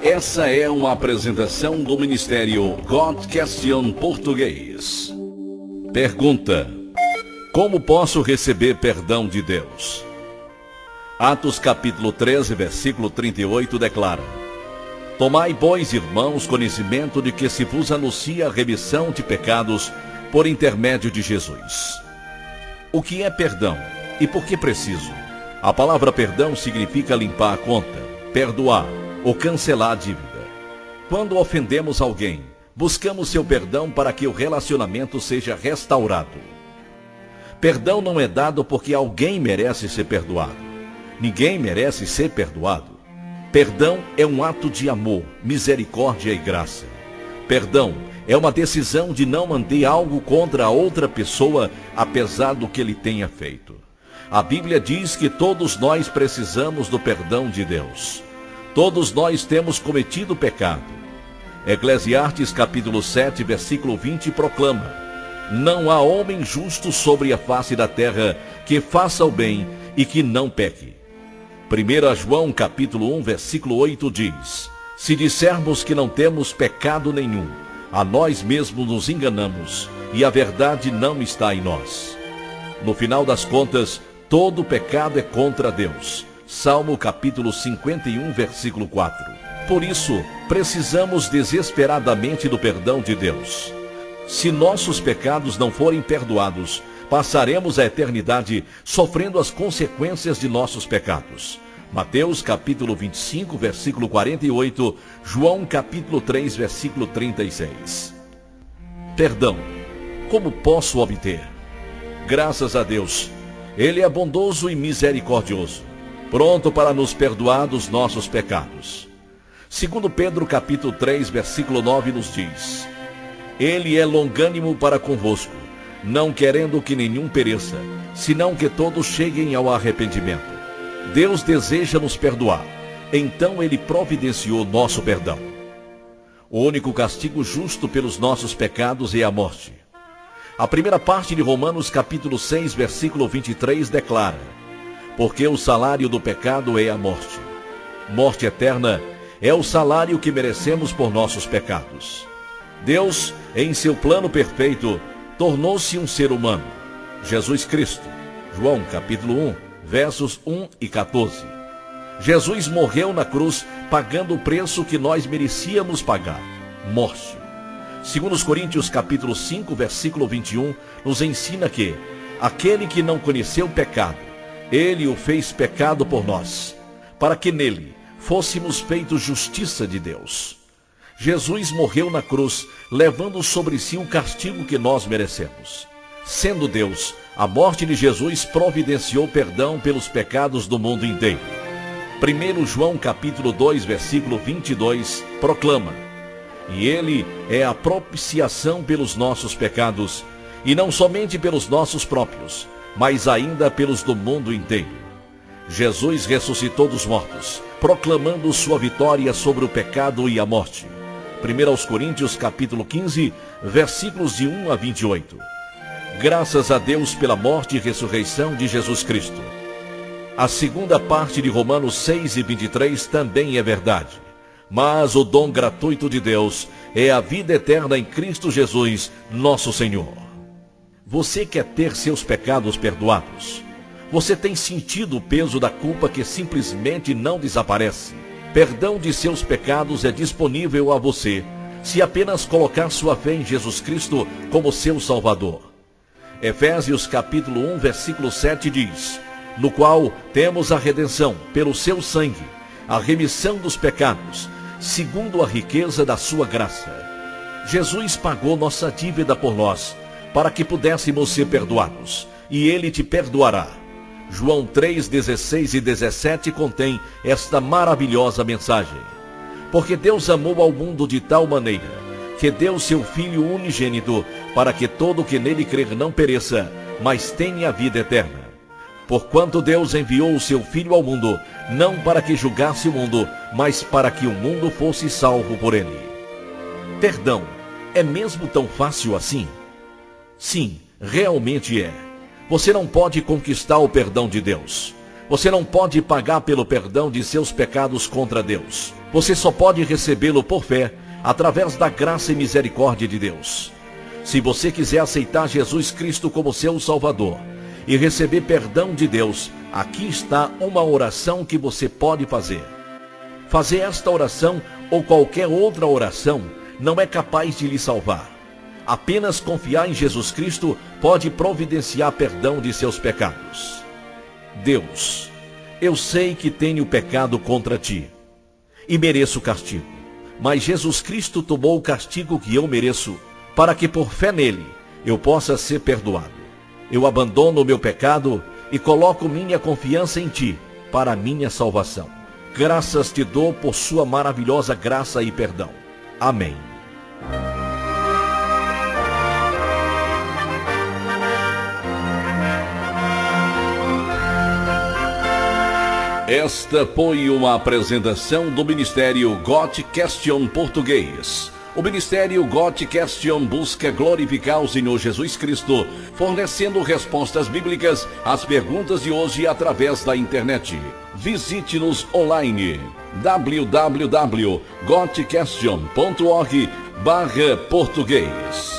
Essa é uma apresentação do Ministério God Question Português. Pergunta: como posso receber perdão de Deus? Atos capítulo 13, versículo 38 declara: tomai, pois, irmãos, conhecimento de que se vos anuncia a remissão de pecados por intermédio de Jesus. O que é perdão e por que preciso? A palavra perdão significa limpar a conta, perdoar ou cancelar a dívida. Quando ofendemos alguém, buscamos seu perdão para que o relacionamento seja restaurado. Perdão não é dado porque alguém merece ser perdoado. Ninguém merece ser perdoado. Perdão é um ato de amor, misericórdia e graça. Perdão é uma decisão de não manter algo contra a outra pessoa, apesar do que ele tenha feito. A Bíblia diz que todos nós precisamos do perdão de Deus. Todos nós temos cometido pecado. Eclesiastes capítulo 7, versículo 20 proclama: não há homem justo sobre a face da terra que faça o bem e que não peque. 1 João capítulo 1, versículo 8 diz: se dissermos que não temos pecado nenhum, a nós mesmos nos enganamos e a verdade não está em nós. No final das contas, todo pecado é contra Deus. Salmo capítulo 51, versículo 4. Por isso, precisamos desesperadamente do perdão de Deus. Se nossos pecados não forem perdoados, passaremos a eternidade sofrendo as consequências de nossos pecados. Mateus capítulo 25, versículo 48, João capítulo 3, versículo 36. Perdão. Como posso obter? Graças a Deus, Ele é bondoso e misericordioso, pronto para nos perdoar dos nossos pecados. Segundo Pedro capítulo 3, versículo 9 nos diz: Ele é longânimo para convosco, não querendo que nenhum pereça, senão que todos cheguem ao arrependimento. Deus deseja nos perdoar, então Ele providenciou nosso perdão. O único castigo justo pelos nossos pecados é a morte. A primeira parte de Romanos capítulo 6, versículo 23 declara: porque o salário do pecado é a morte. Morte eterna é o salário que merecemos por nossos pecados. Deus, em seu plano perfeito, tornou-se um ser humano, Jesus Cristo. João capítulo 1, versos 1 e 14. Jesus morreu na cruz, pagando o preço que nós merecíamos pagar: morte. Segundo Coríntios capítulo 5, versículo 21, nos ensina que aquele que não conheceu pecado, Ele o fez pecado por nós, para que nele fôssemos feitos justiça de Deus. Jesus morreu na cruz, levando sobre si o castigo que nós merecemos. Sendo Deus, a morte de Jesus providenciou perdão pelos pecados do mundo inteiro. 1 João capítulo 2, versículo 22, proclama: e Ele é a propiciação pelos nossos pecados, e não somente pelos nossos próprios, mas ainda pelos do mundo inteiro. Jesus ressuscitou dos mortos, proclamando sua vitória sobre o pecado e a morte. 1 Coríntios capítulo 15, versículos de 1 a 28. Graças a Deus pela morte e ressurreição de Jesus Cristo. A segunda parte de Romanos 6 e 23 também é verdade. Mas o dom gratuito de Deus é a vida eterna em Cristo Jesus, nosso Senhor. Você quer ter seus pecados perdoados? Você tem sentido o peso da culpa que simplesmente não desaparece? Perdão de seus pecados é disponível a você, se apenas colocar sua fé em Jesus Cristo como seu Salvador. Efésios capítulo 1, versículo 7 diz: no qual temos a redenção pelo seu sangue, a remissão dos pecados, segundo a riqueza da sua graça. Jesus pagou nossa dívida por nós, para que pudéssemos ser perdoados, e Ele te perdoará. João 3, 16 e 17 contém esta maravilhosa mensagem. Porque Deus amou ao mundo de tal maneira, que deu seu Filho unigênito, para que todo o que nele crer não pereça, mas tenha a vida eterna. Porquanto Deus enviou o seu Filho ao mundo, não para que julgasse o mundo, mas para que o mundo fosse salvo por ele. Perdão, é mesmo tão fácil assim? Sim, realmente é. Você não pode conquistar o perdão de Deus. Você não pode pagar pelo perdão de seus pecados contra Deus. Você só pode recebê-lo por fé, através da graça e misericórdia de Deus. Se você quiser aceitar Jesus Cristo como seu Salvador e receber perdão de Deus, aqui está uma oração que você pode fazer. Fazer esta oração ou qualquer outra oração não é capaz de lhe salvar. Apenas confiar em Jesus Cristo pode providenciar perdão de seus pecados. Deus, eu sei que tenho pecado contra ti e mereço castigo, mas Jesus Cristo tomou o castigo que eu mereço, para que por fé nele eu possa ser perdoado. Eu abandono o meu pecado e coloco minha confiança em ti para a minha salvação. Graças te dou por sua maravilhosa graça e perdão. Amém. Esta foi uma apresentação do Ministério Got Question Português. O Ministério Got Question busca glorificar o Senhor Jesus Cristo, fornecendo respostas bíblicas às perguntas de hoje através da internet. Visite-nos online www.gotquestion.org/português.